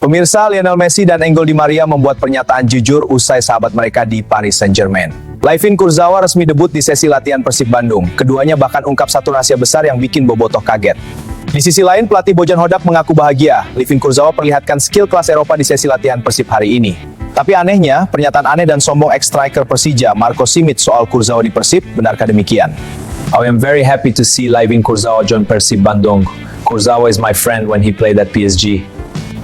Pemirsa, Lionel Messi dan Angel Di Maria membuat pernyataan jujur usai sahabat mereka di Paris Saint-Germain. Layvin Kurzawa resmi debut di sesi latihan Persib Bandung. Keduanya bahkan ungkap satu rahasia besar yang bikin bobotoh kaget. Di sisi lain, pelatih Bojan Hodak mengaku bahagia. Layvin Kurzawa perlihatkan skill kelas Eropa di sesi latihan Persib hari ini. Tapi anehnya, pernyataan aneh dan sombong ex-striker Persija, Marco Simic soal Kurzawa di Persib, benarkah demikian? I am very happy to see Layvin Kurzawa join Persib Bandung. Kurzawa is my friend when he played at PSG.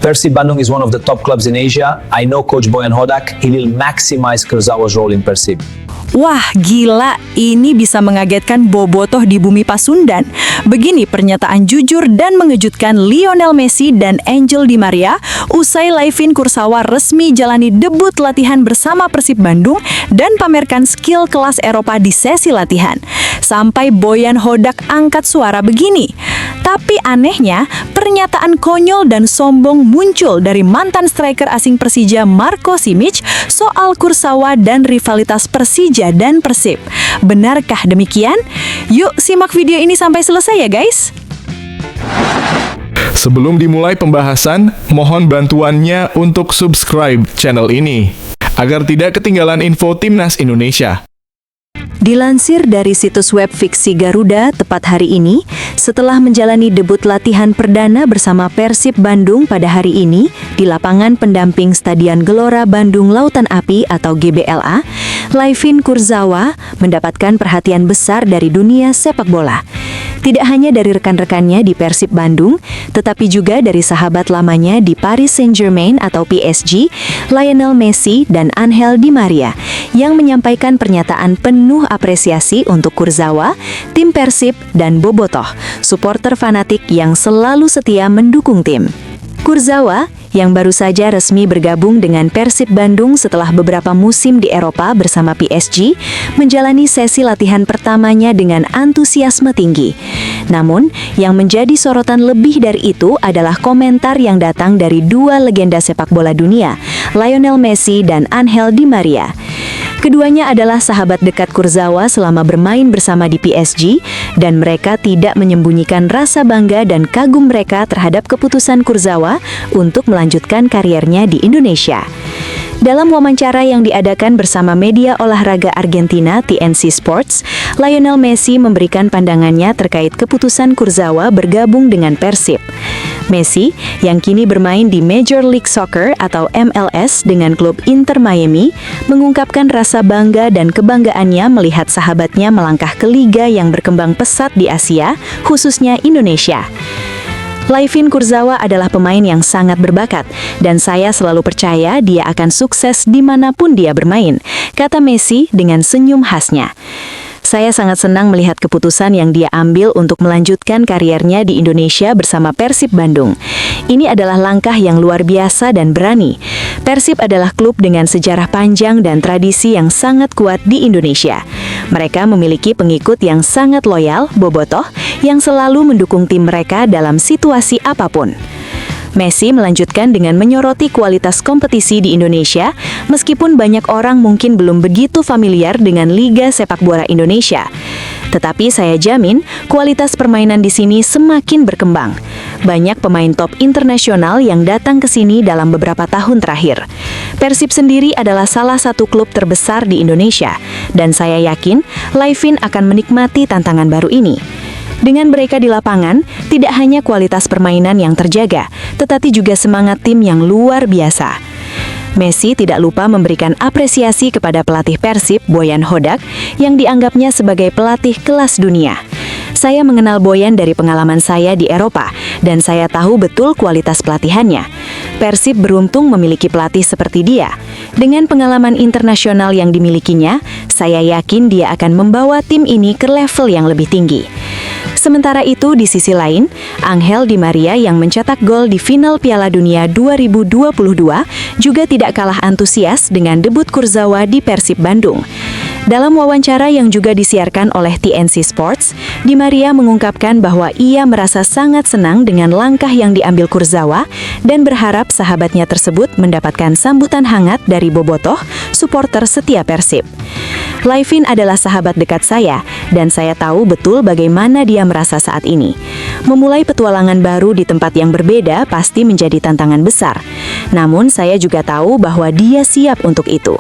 Persib Bandung is one of the top clubs in Asia. I know Coach Bojan Hodak, he will maximize Kurzawa's role in Persib. Wah, gila, ini bisa mengagetkan bobotoh di bumi Pasundan. Begini pernyataan jujur dan mengejutkan Lionel Messi dan Angel Di Maria usai Layvin Kurzawa resmi jalani debut latihan bersama Persib Bandung dan pamerkan skill kelas Eropa di sesi latihan. Sampai Bojan Hodak angkat suara begini. Tapi anehnya, pernyataan konyol dan sombong muncul dari mantan striker asing Persija Marco Simic soal Kurzawa dan rivalitas Persija dan Persib. Benarkah demikian? Yuk simak video ini sampai selesai ya guys. Sebelum dimulai pembahasan, mohon bantuannya untuk subscribe channel ini agar tidak ketinggalan info Timnas Indonesia. Dilansir dari situs web Fiksi Garuda, tepat hari ini, setelah menjalani debut latihan perdana bersama Persib Bandung pada hari ini di lapangan pendamping Stadion Gelora Bandung Lautan Api atau GBLA, Layvin Kurzawa mendapatkan perhatian besar dari dunia sepak bola. Tidak hanya dari rekan-rekannya di Persib Bandung, tetapi juga dari sahabat lamanya di Paris Saint-Germain atau PSG, Lionel Messi dan Angel Di Maria, yang menyampaikan pernyataan penuh apresiasi untuk Kurzawa, tim Persib, dan bobotoh, supporter fanatik yang selalu setia mendukung tim. Kurzawa, yang baru saja resmi bergabung dengan Persib Bandung setelah beberapa musim di Eropa bersama PSG, menjalani sesi latihan pertamanya dengan antusiasme tinggi. Namun, yang menjadi sorotan lebih dari itu adalah komentar yang datang dari dua legenda sepak bola dunia, Lionel Messi dan Angel Di Maria. Keduanya adalah sahabat dekat Kurzawa selama bermain bersama di PSG, dan mereka tidak menyembunyikan rasa bangga dan kagum mereka terhadap keputusan Kurzawa untuk melanjutkan kariernya di Indonesia. Dalam wawancara yang diadakan bersama media olahraga Argentina TNC Sports, Lionel Messi memberikan pandangannya terkait keputusan Kurzawa bergabung dengan Persib. Messi, yang kini bermain di Major League Soccer atau MLS dengan klub Inter Miami, mengungkapkan rasa bangga dan kebanggaannya melihat sahabatnya melangkah ke liga yang berkembang pesat di Asia, khususnya Indonesia. Layvin Kurzawa adalah pemain yang sangat berbakat, dan saya selalu percaya dia akan sukses dimanapun dia bermain, kata Messi dengan senyum khasnya. Saya sangat senang melihat keputusan yang dia ambil untuk melanjutkan kariernya di Indonesia bersama Persib Bandung. Ini adalah langkah yang luar biasa dan berani. Persib adalah klub dengan sejarah panjang dan tradisi yang sangat kuat di Indonesia. Mereka memiliki pengikut yang sangat loyal, bobotoh, yang selalu mendukung tim mereka dalam situasi apapun. Messi melanjutkan dengan menyoroti kualitas kompetisi di Indonesia, meskipun banyak orang mungkin belum begitu familiar dengan Liga Sepak Bola Indonesia. Tetapi saya jamin, kualitas permainan di sini semakin berkembang. Banyak pemain top internasional yang datang ke sini dalam beberapa tahun terakhir. Persib sendiri adalah salah satu klub terbesar di Indonesia, dan saya yakin Layvin akan menikmati tantangan baru ini. Dengan mereka di lapangan, tidak hanya kualitas permainan yang terjaga, tetapi juga semangat tim yang luar biasa. Messi tidak lupa memberikan apresiasi kepada pelatih Persib, Bojan Hodak, yang dianggapnya sebagai pelatih kelas dunia. Saya mengenal Bojan dari pengalaman saya di Eropa, dan saya tahu betul kualitas pelatihannya. Persib beruntung memiliki pelatih seperti dia. Dengan pengalaman internasional yang dimilikinya, saya yakin dia akan membawa tim ini ke level yang lebih tinggi. Sementara itu, di sisi lain, Angel Di Maria yang mencetak gol di final Piala Dunia 2022 juga tidak kalah antusias dengan debut Kurzawa di Persib Bandung. Dalam wawancara yang juga disiarkan oleh TNC Sports, Di Maria mengungkapkan bahwa ia merasa sangat senang dengan langkah yang diambil Kurzawa dan berharap sahabatnya tersebut mendapatkan sambutan hangat dari bobotoh, supporter setia Persib. Layvin adalah sahabat dekat saya, dan saya tahu betul bagaimana dia merasa saat ini. Memulai petualangan baru di tempat yang berbeda pasti menjadi tantangan besar. Namun saya juga tahu bahwa dia siap untuk itu.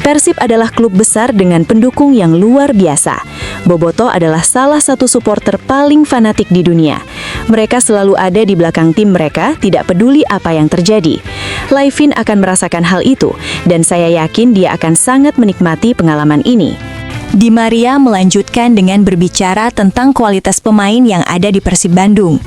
Persib adalah klub besar dengan pendukung yang luar biasa. Bobotoh adalah salah satu supporter paling fanatik di dunia. Mereka selalu ada di belakang tim mereka, tidak peduli apa yang terjadi. Laifin akan merasakan hal itu, dan saya yakin dia akan sangat menikmati pengalaman ini. Di Maria melanjutkan dengan berbicara tentang kualitas pemain yang ada di Persib Bandung.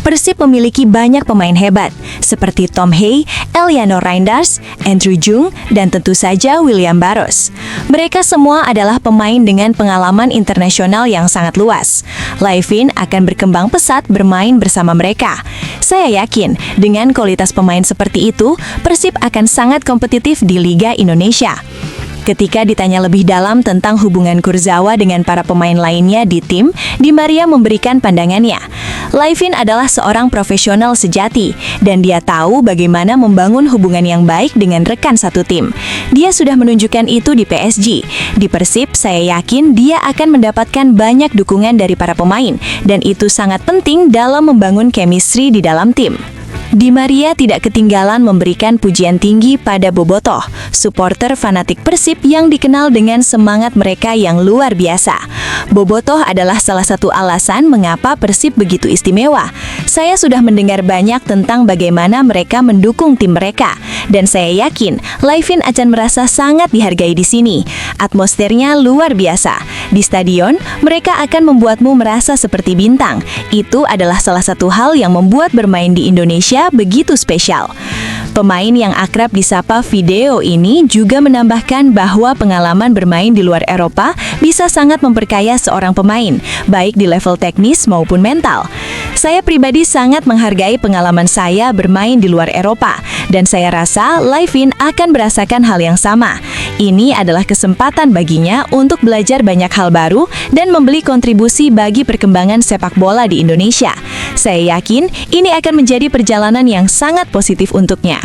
Persib memiliki banyak pemain hebat, seperti Tom Hey, Eliano Reinders, Andrew Jung, dan tentu saja William Barros. Mereka semua adalah pemain dengan pengalaman internasional yang sangat luas. Laifin akan berkembang pesat bermain bersama mereka. Saya yakin, dengan kualitas pemain seperti itu, Persib akan sangat kompetitif di Liga Indonesia. Ketika ditanya lebih dalam tentang hubungan Kurzawa dengan para pemain lainnya di tim, Di Maria memberikan pandangannya. Laifin adalah seorang profesional sejati, dan dia tahu bagaimana membangun hubungan yang baik dengan rekan satu tim. Dia sudah menunjukkan itu di PSG. Di Persib, saya yakin dia akan mendapatkan banyak dukungan dari para pemain, dan itu sangat penting dalam membangun chemistry di dalam tim. Di Maria tidak ketinggalan memberikan pujian tinggi pada Bobotoh, supporter fanatik Persib yang dikenal dengan semangat mereka yang luar biasa. Bobotoh adalah salah satu alasan mengapa Persib begitu istimewa. Saya sudah mendengar banyak tentang bagaimana mereka mendukung tim mereka, dan saya yakin Laifin akan merasa sangat dihargai di sini. Atmosfernya luar biasa. Di stadion, mereka akan membuatmu merasa seperti bintang. Itu adalah salah satu hal yang membuat bermain di Indonesia begitu spesial. Pemain yang akrab disapa Video ini juga menambahkan bahwa pengalaman bermain di luar Eropa bisa sangat memperkaya seorang pemain, baik di level teknis maupun mental. Saya pribadi sangat menghargai pengalaman saya bermain di luar Eropa, dan saya rasa Laifin akan merasakan hal yang sama. Ini adalah kesempatan baginya untuk belajar banyak hal baru dan memberi kontribusi bagi perkembangan sepak bola di Indonesia. Saya yakin ini akan menjadi perjalanan yang sangat positif untuknya.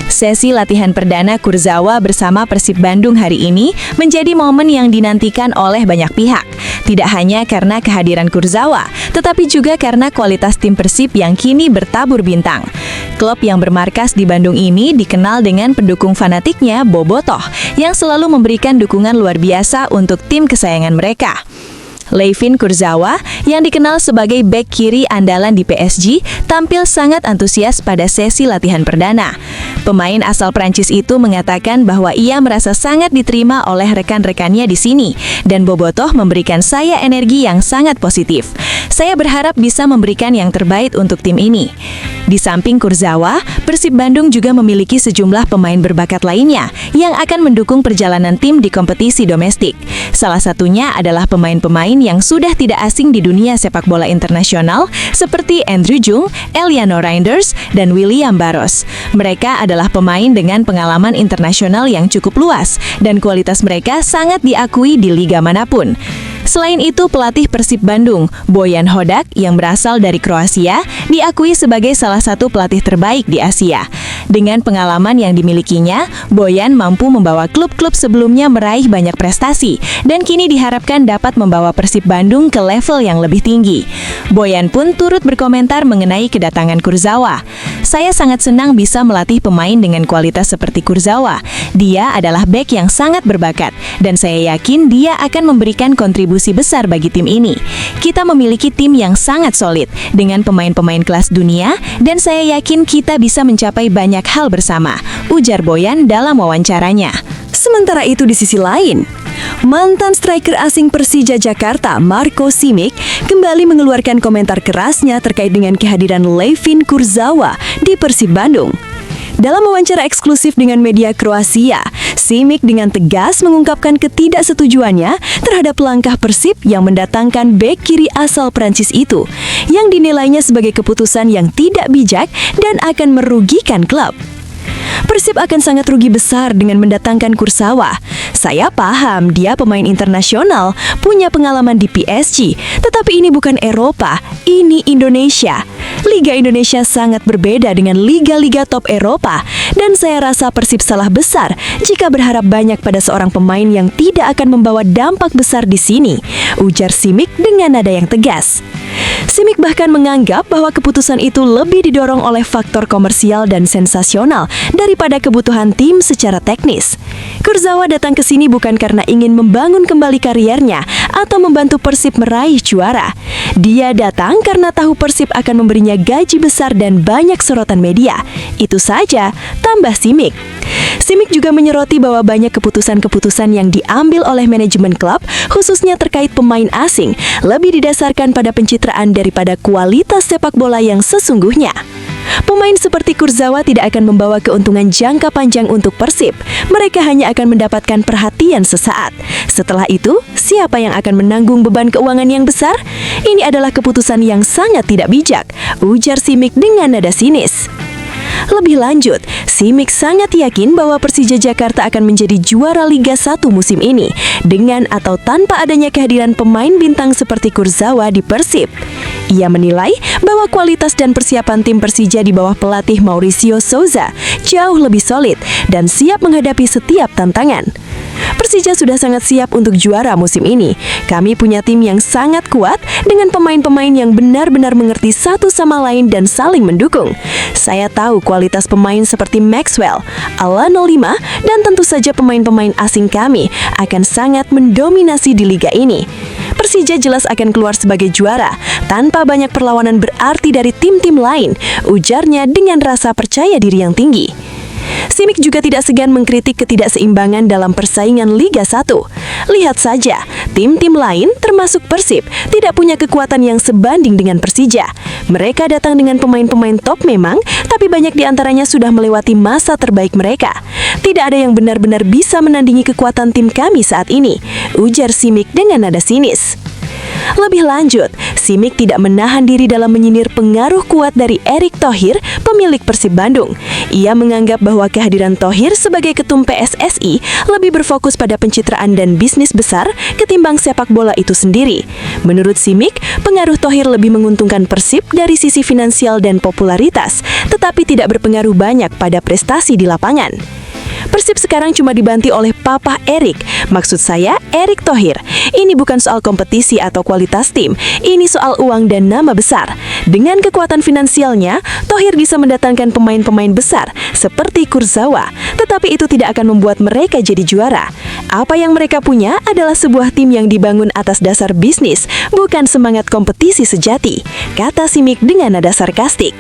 Sesi latihan perdana Kurzawa bersama Persib Bandung hari ini menjadi momen yang dinantikan oleh banyak pihak. Tidak hanya karena kehadiran Kurzawa, tetapi juga karena kualitas tim Persib yang kini bertabur bintang. Klub yang bermarkas di Bandung ini dikenal dengan pendukung fanatiknya Bobotoh, yang selalu memberikan dukungan luar biasa untuk tim kesayangan mereka. Laifin Kurzawa, yang dikenal sebagai bek kiri andalan di PSG, tampil sangat antusias pada sesi latihan perdana. Pemain asal Prancis itu mengatakan bahwa ia merasa sangat diterima oleh rekan-rekannya di sini, dan Bobotoh memberikan saya energi yang sangat positif. Saya berharap bisa memberikan yang terbaik untuk tim ini. Di samping Kurzawa, Persib Bandung juga memiliki sejumlah pemain berbakat lainnya yang akan mendukung perjalanan tim di kompetisi domestik. Salah satunya adalah pemain-pemain yang sudah tidak asing di dunia sepak bola internasional seperti Andrew Jung, Eliano Reinders, dan William Barros. Mereka adalah pemain dengan pengalaman internasional yang cukup luas dan kualitas mereka sangat diakui di liga manapun. Selain itu, pelatih Persib Bandung, Bojan Hodak, yang berasal dari Kroasia, diakui sebagai salah satu pelatih terbaik di Asia. Dengan pengalaman yang dimilikinya, Bojan mampu membawa klub-klub sebelumnya meraih banyak prestasi, dan kini diharapkan dapat membawa Persib Bandung ke level yang lebih tinggi. Bojan pun turut berkomentar mengenai kedatangan Kurzawa. Saya sangat senang bisa melatih pemain dengan kualitas seperti Kurzawa. Dia adalah bek yang sangat berbakat, dan saya yakin dia akan memberikan kontribusi besar bagi tim ini. Kita memiliki tim yang sangat solid, dengan pemain-pemain kelas dunia, dan saya yakin kita bisa mencapai banyak hal bersama, ujar Bojan dalam wawancaranya. Sementara itu di sisi lain, mantan striker asing Persija Jakarta, Marco Simic, kembali mengeluarkan komentar kerasnya terkait dengan kehadiran Laifin Kurzawa di Persib Bandung. Dalam wawancara eksklusif dengan media Kroasia, Simic dengan tegas mengungkapkan ketidaksetujuannya terhadap langkah Persib yang mendatangkan bek kiri asal Prancis itu, yang dinilainya sebagai keputusan yang tidak bijak dan akan merugikan klub. Persib akan sangat rugi besar dengan mendatangkan Kurzawa. Saya paham dia pemain internasional, punya pengalaman di PSG, tetapi ini bukan Eropa, ini Indonesia. Liga Indonesia sangat berbeda dengan liga-liga top Eropa, dan saya rasa Persib salah besar jika berharap banyak pada seorang pemain yang tidak akan membawa dampak besar di sini, ujar Simic dengan nada yang tegas. Simic bahkan menganggap bahwa keputusan itu lebih didorong oleh faktor komersial dan sensasional daripada kebutuhan tim secara teknis. Kurzawa datang ke sini bukan karena ingin membangun kembali kariernya atau membantu Persib meraih juara. Dia datang karena tahu Persib akan memberinya gaji besar dan banyak sorotan media. Itu saja, tambah Simic. Simic juga menyoroti bahwa banyak keputusan-keputusan yang diambil oleh manajemen klub, khususnya terkait pemain asing, lebih didasarkan pada pencitraan daripada kualitas sepak bola yang sesungguhnya. Pemain seperti Kurzawa tidak akan membawa keuntungan jangka panjang untuk Persib. Mereka hanya akan mendapatkan perhatian sesaat. Setelah itu, siapa yang akan menanggung beban keuangan yang besar? Ini adalah keputusan yang sangat tidak bijak, ujar Simic dengan nada sinis. Lebih lanjut, Simic sangat yakin bahwa Persija Jakarta akan menjadi juara Liga 1 musim ini dengan atau tanpa adanya kehadiran pemain bintang seperti Kurzawa di Persib. Ia menilai bahwa kualitas dan persiapan tim Persija di bawah pelatih Mauricio Souza jauh lebih solid dan siap menghadapi setiap tantangan. Persija sudah sangat siap untuk juara musim ini. Kami punya tim yang sangat kuat dengan pemain-pemain yang benar-benar mengerti satu sama lain dan saling mendukung. Saya tahu kualitas pemain seperti Maxwell, Ala 05, dan tentu saja pemain-pemain asing kami akan sangat mendominasi di liga ini. Persija jelas akan keluar sebagai juara tanpa banyak perlawanan berarti dari tim-tim lain, ujarnya dengan rasa percaya diri yang tinggi. Simic juga tidak segan mengkritik ketidakseimbangan dalam persaingan Liga 1. Lihat saja, tim-tim lain termasuk Persib tidak punya kekuatan yang sebanding dengan Persija. Mereka datang dengan pemain-pemain top memang, tapi banyak di antaranya sudah melewati masa terbaik mereka. Tidak ada yang benar-benar bisa menandingi kekuatan tim kami saat ini, ujar Simic dengan nada sinis. Lebih lanjut, Simic tidak menahan diri dalam menyindir pengaruh kuat dari Erick Thohir, pemilik Persib Bandung. Ia menganggap bahwa kehadiran Thohir sebagai ketum PSSI lebih berfokus pada pencitraan dan bisnis besar ketimbang sepak bola itu sendiri. Menurut Simic, pengaruh Thohir lebih menguntungkan Persib dari sisi finansial dan popularitas, tetapi tidak berpengaruh banyak pada prestasi di lapangan. Persib sekarang cuma dibanti oleh Papa Erick. Maksud saya, Erick Thohir. Ini bukan soal kompetisi atau kualitas tim. Ini soal uang dan nama besar. Dengan kekuatan finansialnya, Thohir bisa mendatangkan pemain-pemain besar seperti Kurzawa. Tetapi itu tidak akan membuat mereka jadi juara. Apa yang mereka punya adalah sebuah tim yang dibangun atas dasar bisnis, bukan semangat kompetisi sejati, kata Simic dengan nada sarkastik.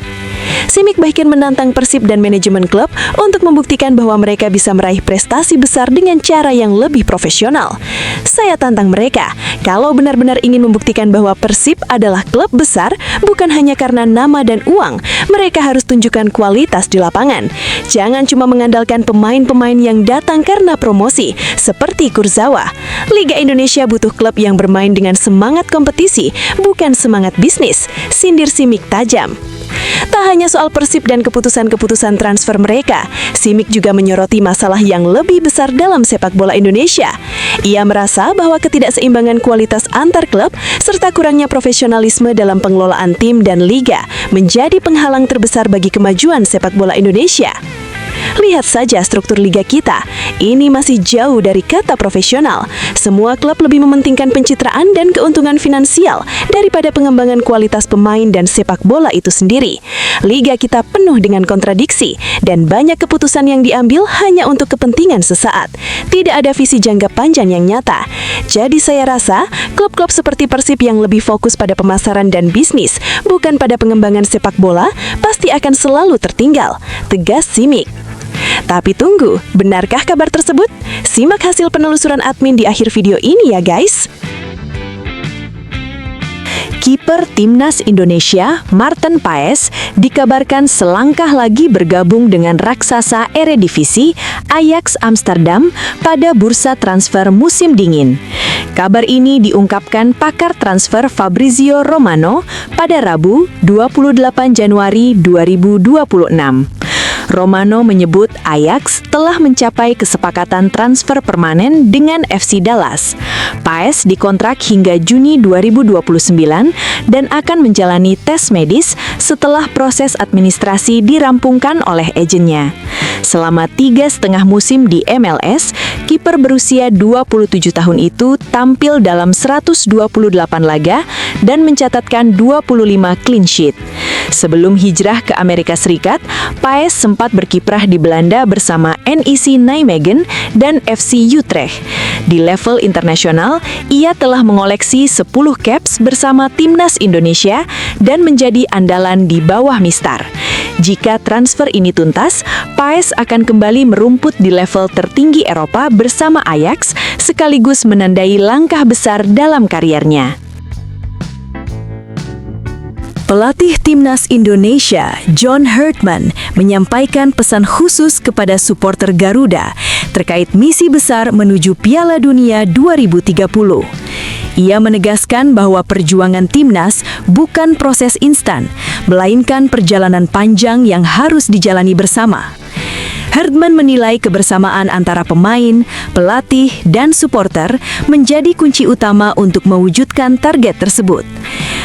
Simic bahkan menantang Persib dan manajemen klub untuk membuktikan bahwa mereka bisa meraih prestasi besar dengan cara yang lebih profesional. Saya tantang mereka, kalau benar-benar ingin membuktikan bahwa Persib adalah klub besar, bukan hanya karena nama dan uang, mereka harus tunjukkan kualitas di lapangan. Jangan cuma mengandalkan pemain-pemain yang datang karena promosi, seperti Kurzawa. Liga Indonesia butuh klub yang bermain dengan semangat kompetisi, bukan semangat bisnis, sindir Simic tajam. Tak hanya soal Persib dan keputusan-keputusan transfer mereka, Simic juga menyoroti masalah yang lebih besar dalam sepak bola Indonesia. Ia merasa bahwa ketidakseimbangan kualitas antar klub serta kurangnya profesionalisme dalam pengelolaan tim dan liga menjadi penghalang terbesar bagi kemajuan sepak bola Indonesia. Lihat saja struktur liga kita, ini masih jauh dari kata profesional. Semua klub lebih mementingkan pencitraan dan keuntungan finansial daripada pengembangan kualitas pemain dan sepak bola itu sendiri. Liga kita penuh dengan kontradiksi dan banyak keputusan yang diambil hanya untuk kepentingan sesaat. Tidak ada visi jangka panjang yang nyata. Jadi saya rasa klub-klub seperti Persib yang lebih fokus pada pemasaran dan bisnis, bukan pada pengembangan sepak bola, pasti akan selalu tertinggal, tegas Simic. Tapi tunggu, benarkah kabar tersebut? Simak hasil penelusuran admin di akhir video ini ya guys. Kiper Timnas Indonesia, Maarten Paes, dikabarkan selangkah lagi bergabung dengan raksasa Eredivisie Ajax Amsterdam pada bursa transfer musim dingin. Kabar ini diungkapkan pakar transfer Fabrizio Romano pada Rabu, 28 Januari 2026. Romano menyebut Ajax telah mencapai kesepakatan transfer permanen dengan FC Dallas. Paes dikontrak hingga Juni 2029 dan akan menjalani tes medis setelah proses administrasi dirampungkan oleh agennya. Selama 3,5 musim di MLS, kiper berusia 27 tahun itu tampil dalam 128 laga dan mencatatkan 25 clean sheet. Sebelum hijrah ke Amerika Serikat, Paes sempat berkiprah di Belanda bersama NEC Nijmegen dan FC Utrecht. Di level internasional, ia telah mengoleksi 10 caps bersama timnas Indonesia dan menjadi andalan di bawah Mistar. Jika transfer ini tuntas, Paes akan kembali merumput di level tertinggi Eropa bersama Ajax, sekaligus menandai langkah besar dalam kariernya. Pelatih Timnas Indonesia, John Herdman, menyampaikan pesan khusus kepada supporter Garuda terkait misi besar menuju Piala Dunia 2030. Ia menegaskan bahwa perjuangan timnas bukan proses instan, melainkan perjalanan panjang yang harus dijalani bersama. Herdman menilai kebersamaan antara pemain, pelatih, dan supporter menjadi kunci utama untuk mewujudkan target tersebut.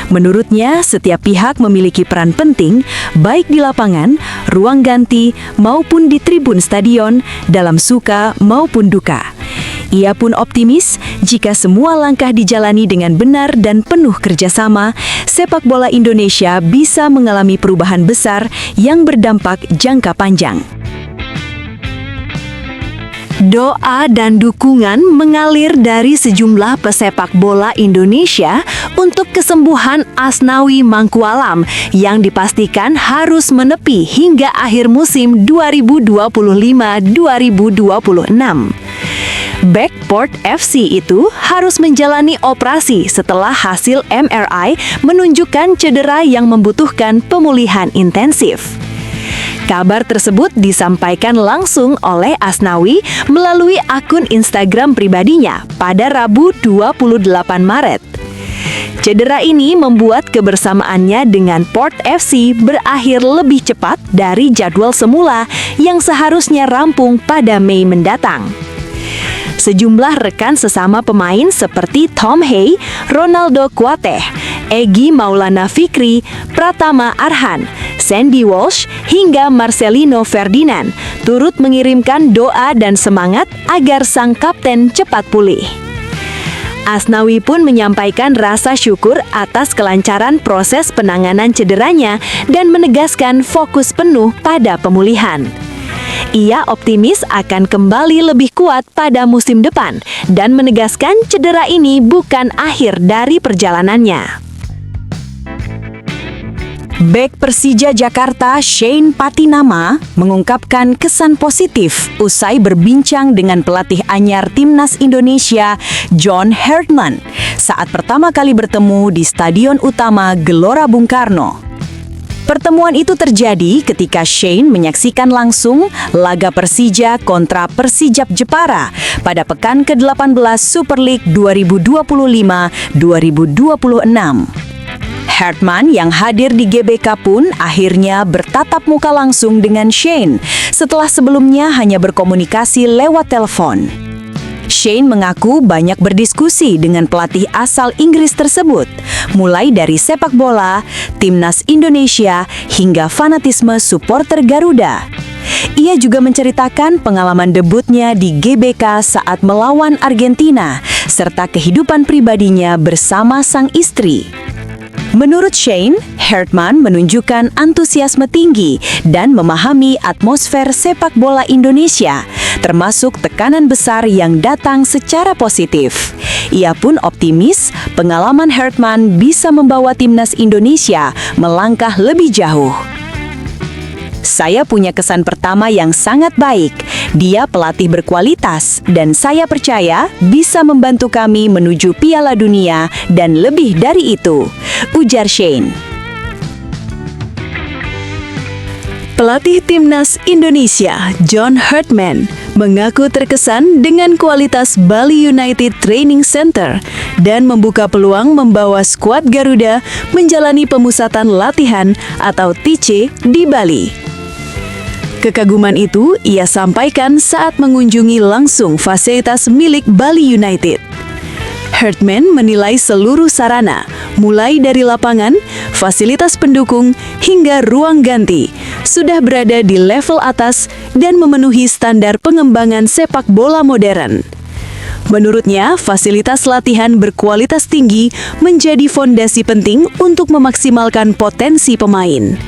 Menurutnya, setiap pihak memiliki peran penting, baik di lapangan, ruang ganti, maupun di tribun stadion, dalam suka maupun duka. Ia pun optimis jika semua langkah dijalani dengan benar dan penuh kerjasama, sepak bola Indonesia bisa mengalami perubahan besar yang berdampak jangka panjang. Doa dan dukungan mengalir dari sejumlah pesepak bola Indonesia untuk kesembuhan Asnawi Mangkualam yang dipastikan harus menepi hingga akhir musim 2025-2026. Bek Port FC itu harus menjalani operasi setelah hasil MRI menunjukkan cedera yang membutuhkan pemulihan intensif. Kabar tersebut disampaikan langsung oleh Asnawi melalui akun Instagram pribadinya pada Rabu 28 Maret. Cedera ini membuat kebersamaannya dengan Port FC berakhir lebih cepat dari jadwal semula yang seharusnya rampung pada Mei mendatang. Sejumlah rekan sesama pemain seperti Tom Hay, Ronaldo Kuateh, Egy Maulana Fikri, Pratama Arhan, Sandy Walsh, hingga Marcelino Ferdinand turut mengirimkan doa dan semangat agar sang kapten cepat pulih. Asnawi pun menyampaikan rasa syukur atas kelancaran proses penanganan cederanya dan menegaskan fokus penuh pada pemulihan. Ia optimis akan kembali lebih kuat pada musim depan dan menegaskan cedera ini bukan akhir dari perjalanannya. Bek Persija Jakarta Shane Patinama mengungkapkan kesan positif usai berbincang dengan pelatih anyar Timnas Indonesia John Herdman saat pertama kali bertemu di Stadion Utama Gelora Bung Karno. Pertemuan itu terjadi ketika Shane menyaksikan langsung laga Persija kontra Persijap Jepara pada pekan ke-18 Super League 2025-2026. Herdman yang hadir di GBK pun akhirnya bertatap muka langsung dengan Shane setelah sebelumnya hanya berkomunikasi lewat telepon. Shane mengaku banyak berdiskusi dengan pelatih asal Inggris tersebut, mulai dari sepak bola, timnas Indonesia, hingga fanatisme supporter Garuda. Ia juga menceritakan pengalaman debutnya di GBK saat melawan Argentina, serta kehidupan pribadinya bersama sang istri. Menurut Shane, Herdman menunjukkan antusiasme tinggi dan memahami atmosfer sepak bola Indonesia, termasuk tekanan besar yang datang secara positif. Ia pun optimis pengalaman Herdman bisa membawa timnas Indonesia melangkah lebih jauh. Saya punya kesan pertama yang sangat baik. Dia pelatih berkualitas dan saya percaya bisa membantu kami menuju Piala Dunia dan lebih dari itu, ujar Shane. Pelatih Timnas Indonesia John Herdman mengaku terkesan dengan kualitas Bali United Training Center dan membuka peluang membawa skuad Garuda menjalani pemusatan latihan atau TC di Bali. Kekaguman itu ia sampaikan saat mengunjungi langsung fasilitas milik Bali United. Hartman menilai seluruh sarana, mulai dari lapangan, fasilitas pendukung, hingga ruang ganti, sudah berada di level atas dan memenuhi standar pengembangan sepak bola modern. Menurutnya, fasilitas latihan berkualitas tinggi menjadi fondasi penting untuk memaksimalkan potensi pemain.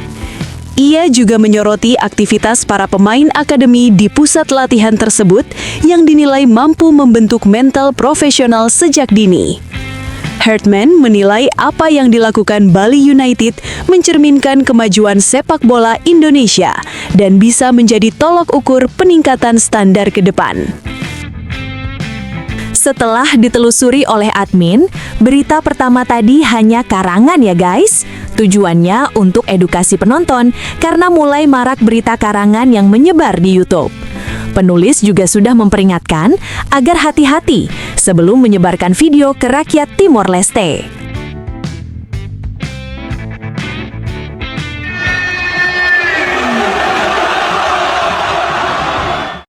Ia juga menyoroti aktivitas para pemain akademi di pusat latihan tersebut yang dinilai mampu membentuk mental profesional sejak dini. Hartman menilai apa yang dilakukan Bali United mencerminkan kemajuan sepak bola Indonesia dan bisa menjadi tolok ukur peningkatan standar ke depan. Setelah ditelusuri oleh admin, berita pertama tadi hanya karangan ya guys. Tujuannya untuk edukasi penonton karena mulai marak berita karangan yang menyebar di YouTube. Penulis juga sudah memperingatkan agar hati-hati sebelum menyebarkan video ke rakyat Timor Leste.